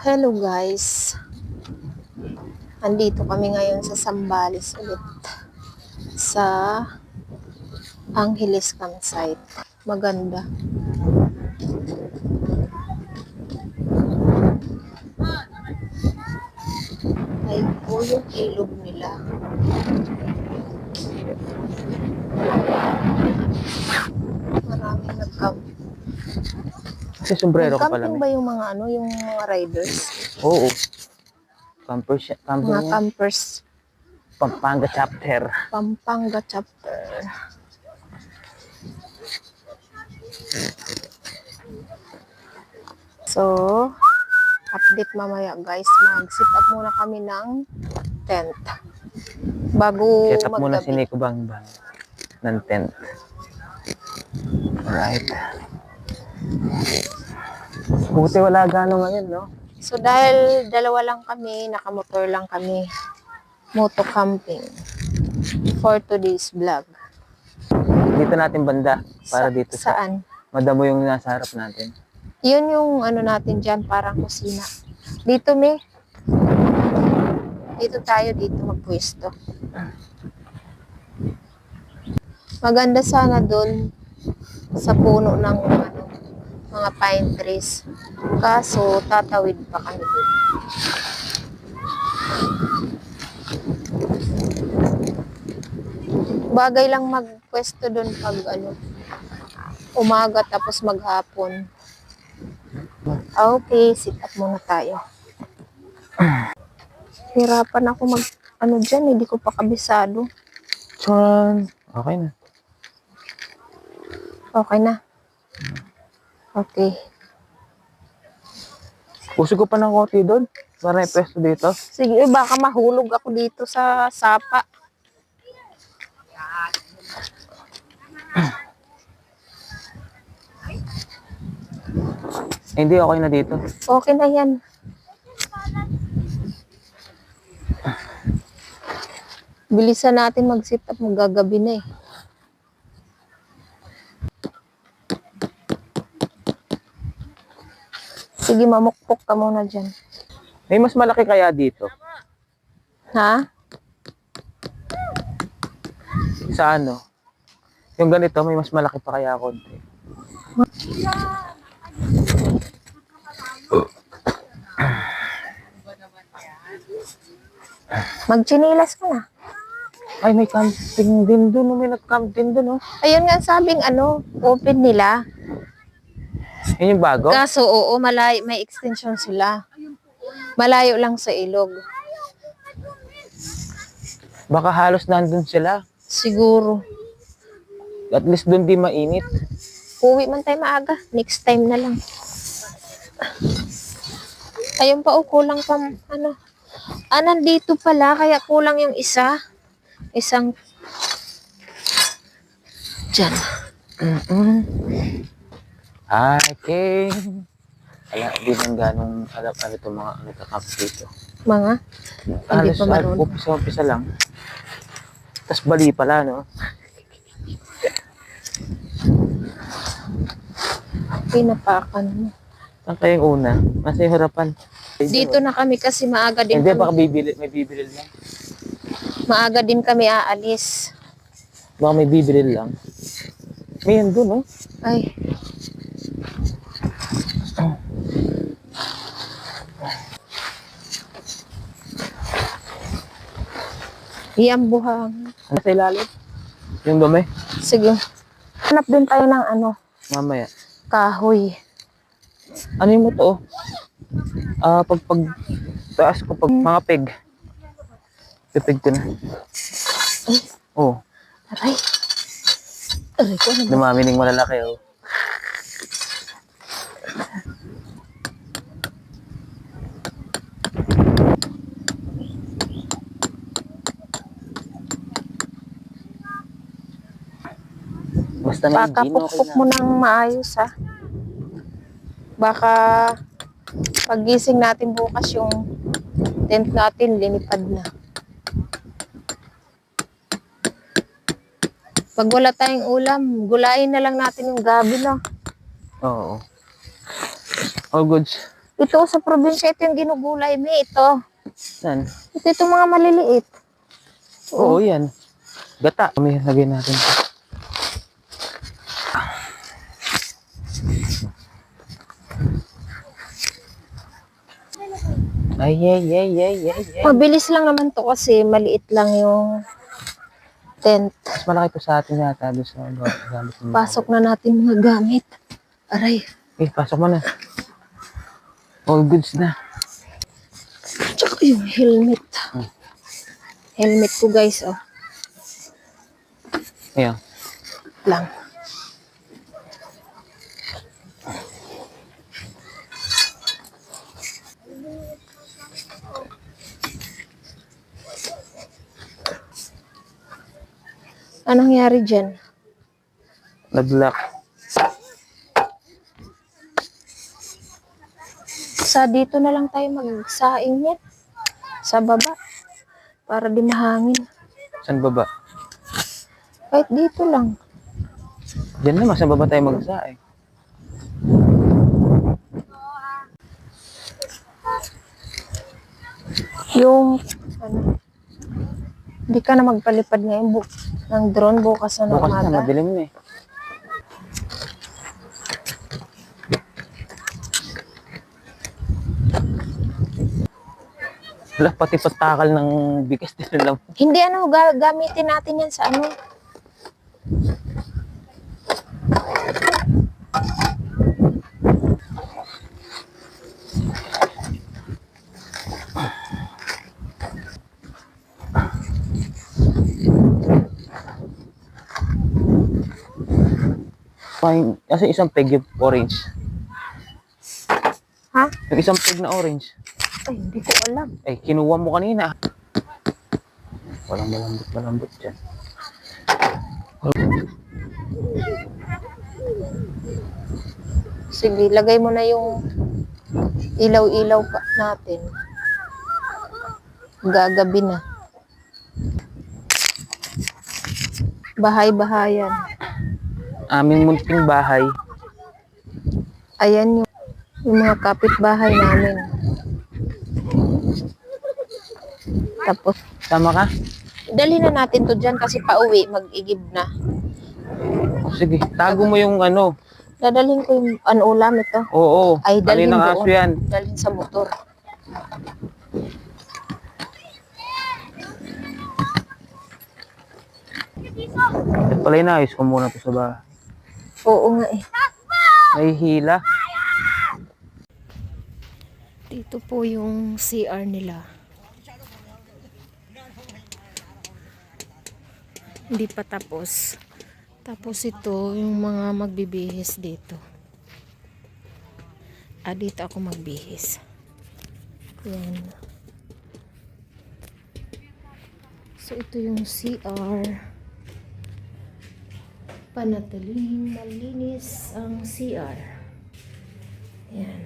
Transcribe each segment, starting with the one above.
Hello guys, andito kami ngayon sa Zambales ulit sa Angeles campsite. Maganda. Ay po yung ilog nila. Maraming nag-camp. Kasi sombrero ko pala. Nag-camping ba yung mga yung mga riders? Oo. Campers, Mga campers. Pampanga chapter. Pampanga chapter. So, update mamaya guys. Mag-sit up muna kami ng tent. Bago Set up muna si maggabi. Nico Bangbang ng tent. Alright. Buti wala gano'n ngayon, no? So, dahil dalawa lang kami, nakamotor lang kami. Moto camping. For today's vlog. Dito natin banda. Para dito sa... Saan? Madamo yung nasa harap natin. Yun yung ano natin dyan, parang kusina. Dito, Dito tayo, dito magpwesto. Maganda sana doon sa puno ng mga pine trees. Kaso, tatawid pa kami doon. Bagay lang magpwesto doon pag umaga tapos maghapon. Okay, sit up muna tayo. Hirapan ako dyan, hindi ko pa kabisado. Tron! Okay na. Okay na. Okay. Puso ko pa ng konti doon. Para may pwesto dito. Sige, baka mahulog ako dito sa sapa. Hindi, okay na dito. Okay na yan. Bilisan natin mag-sit up, magagabi na eh. Sige, mamukpok ka muna dyan. May mas malaki kaya dito? Ha? Sa ano? Yung ganito, may mas malaki pa kaya konti. Magchinilas ka na. Ay, may camping din doon. May nag-camp din doon, oh. Ayun nga sabing open nila. Yun yung bago? Kaso oo, malayo, may extension sila. Malayo lang sa ilog. Baka halos nandun sila. Siguro. At least doon di mainit. Uwi man tayo maaga. Next time na lang. Ayun pa, kulang pa, nandito pala, kaya kulang yung isa. Isang, dyan. Okay. Kaya di man ganong alam itong mga nagkakamp dito. Mga? Hindi Halos pa marunong. umpisa lang. Tapos bali pala, no? Pinapakan mo. Saan kayong una? Nasa yung harapan. Dito na kami kasi maaga din Hindi, kami. baka may bibili lang. Maaga din kami aalis. Baka may bibili lang. May yan doon, no? Ay. Iyang buhang. Ano sa ilalim? Yung dumi? Sige. Hanap din tayo ng Mamaya. kahoy. Ano yung moto? Pag taas ko, pag mga peg. Pipeg ko na. Oh. Aray. Aray ko, ano ba? Dumamining malalaki, oh. Basta may gin, okay Pakapukpok na. mo ng maayos, ha? Baka pagising natin bukas yung tent natin, linipad na. Pag wala tayong ulam, gulayin na lang natin yung gabi, no? Oo. All goods. Ito sa probinsya, ito yung ginugulay, may ito. Saan? Ito mga maliliit. Oo, yan. Gata. Kami lagyan natin. Ay, ay, ay, ay, ay, ay. Mabilis lang naman to kasi maliit lang yung tent. Mas malaki to sa atin yata doon sa gamit mo. Pasok na natin mga gamit. Aray. Pasok mo na. All goods na. Tsaka yung helmet. Helmet ko guys, oh. Ayan. Lang. Anong nangyari dyan? Nag-lock. Sa dito na lang tayo magsaing yan. Sa baba. Para di mahangin. Saan baba? Kahit dito lang. Diyan naman, saan baba tayo magsaing? Yung, ano, hindi ka na magpalipad ngayon ng drone bukas na Bukas na, umaga. madilim na eh. Wala, pati patakal ng bigas din lang. Hindi ano, gamitin natin yan sa ano. Fine. Kasi isang peg yung orange. Ha? Yung isang peg na orange. Ay, hindi ko alam. Eh, kinuha mo kanina. Walang malambot dyan. Sige, lagay mo na yung ilaw-ilaw pa natin. Gagabi na. Bahay-bahayan. Aming munting bahay. Ayan yung mga kapitbahay namin. Tapos, Tama ka? dali na natin to dyan kasi pauwi, mag-igib na. O, sige, tago mo yung ano. Dadalhin ko yung ulam ito. Oo, Ay, dalhin ng doon. aso yan. Dalhin sa motor. At pala inayos ko muna to sa bahay. Oo nga eh. May hila. Dito po yung CR nila. Hindi pa tapos. Tapos ito yung mga magbibihis dito. Dito ako magbihis. Yan. So ito yung CR. Panatiling malinis ang CR. Yan.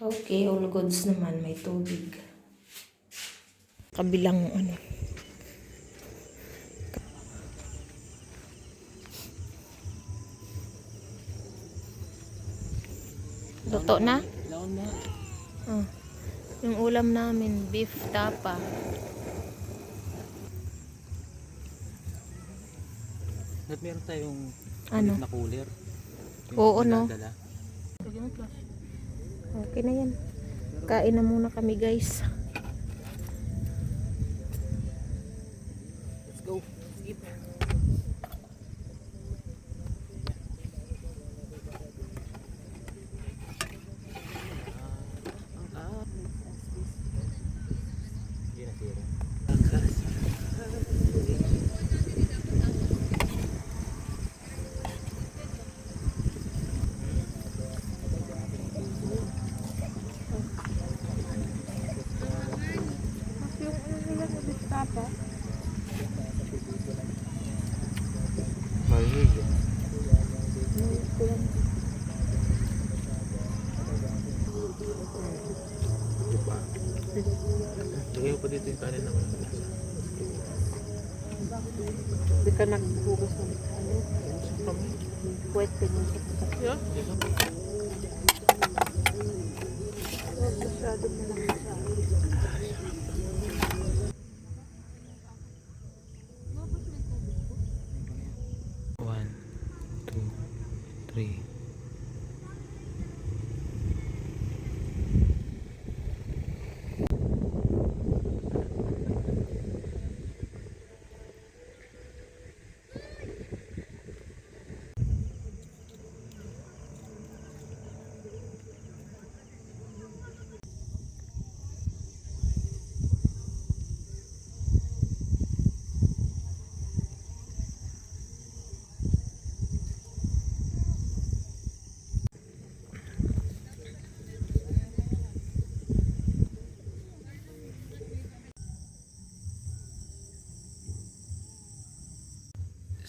Okay, all goods naman. May tubig. Kabilang ano. Luto na? Oh. Yung ulam namin, beef tapa. At meron tayong Ano? na cooler. Oo, no? Okay na yan. Kain na muna kami, guys. Let's go. Skip. Lagay ko dito yung kanin naman. Hindi ka naghugas ng ano? Pwede mo. Yeah. One, two, three.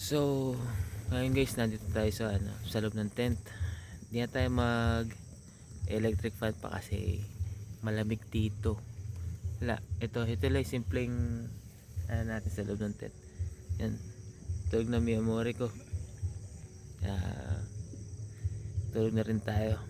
So, ngayon guys, nandito tayo sa loob ng tent. Hindi na tayo mag electric fan pa kasi malamig dito. Wala, ito lang simpleng natin sa loob ng tent. Yan, tulog na mi amore ko. Tulog na rin tayo.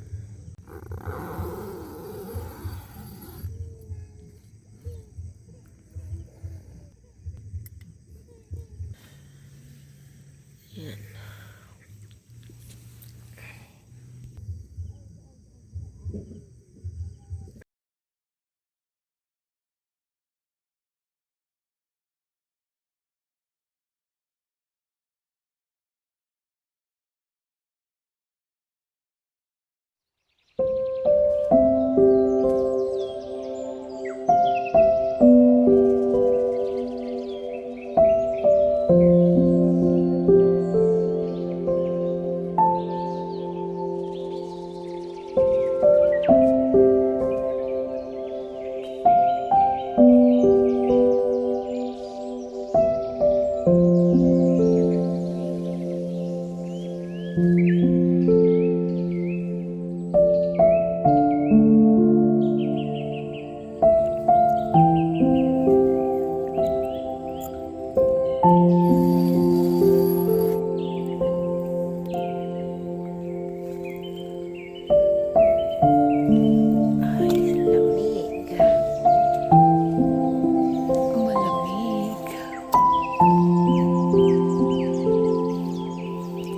Yan.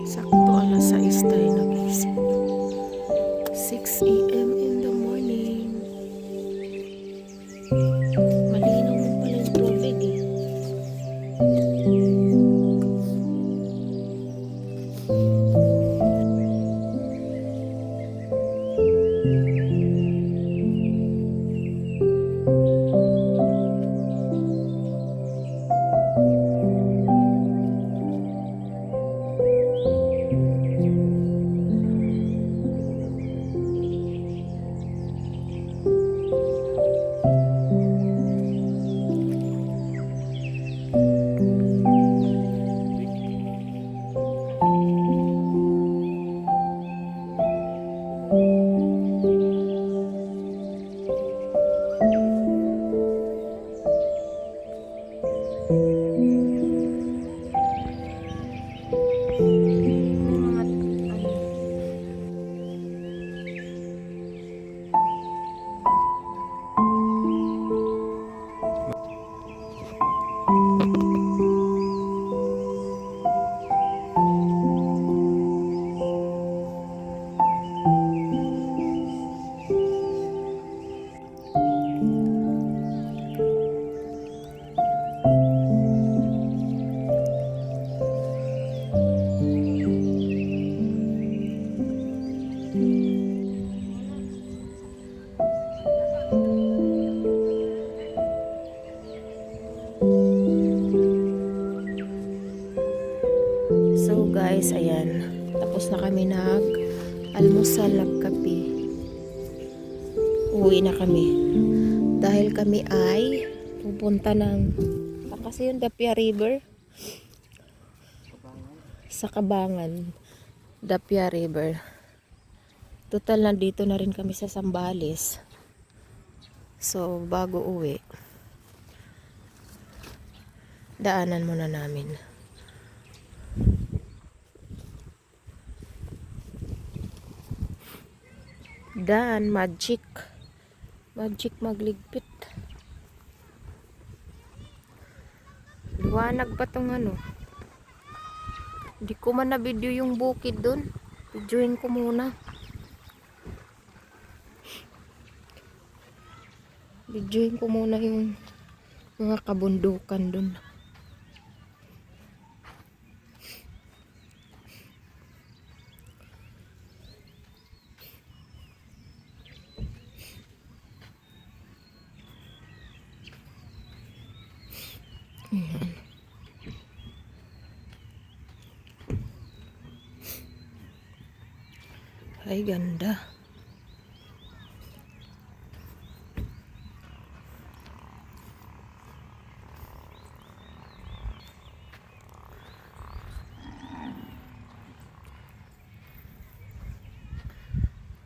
Sakto alas 6 tayo nagising. 6 a.m. in the morning. Malinaw mo pala yung tubig eh. So guys, ayan. Tapos na kami almusal, nagkape. Uwi na kami. Dahil kami ay pupunta kasi yung Dapia River. Sa Cabangan. Dapia River. Total nandito na rin kami sa Zambales. So, bago uwi, daanan muna namin. Dan Magic. Magic magligpit. Liwanag pa tong ano. Hindi ko man na video yung bukid dun. Videoin ko muna. Videoin ko muna yung mga kabundukan dun. Ayan. Ay, ganda.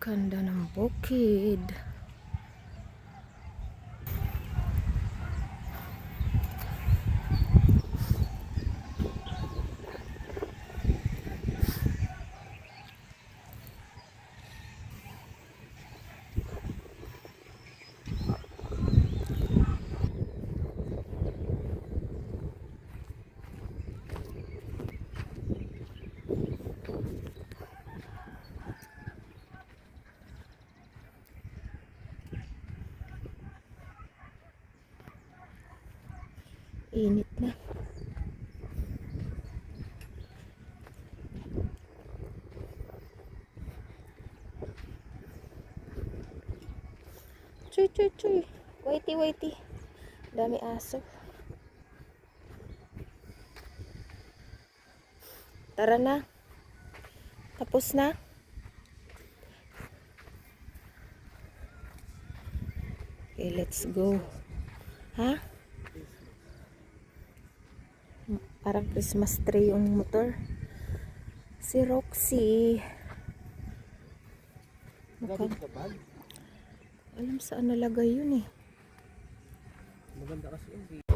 Ganda ng bukid. Init na. Chuy, chuy, chuy. Waiti, waiti. Dami aso. Tara na. Tapos na. Okay, let's go. Ha? Parang Christmas tree yung motor. Si Roxy. Alam saan nalagay yun eh. Maganda kasi yung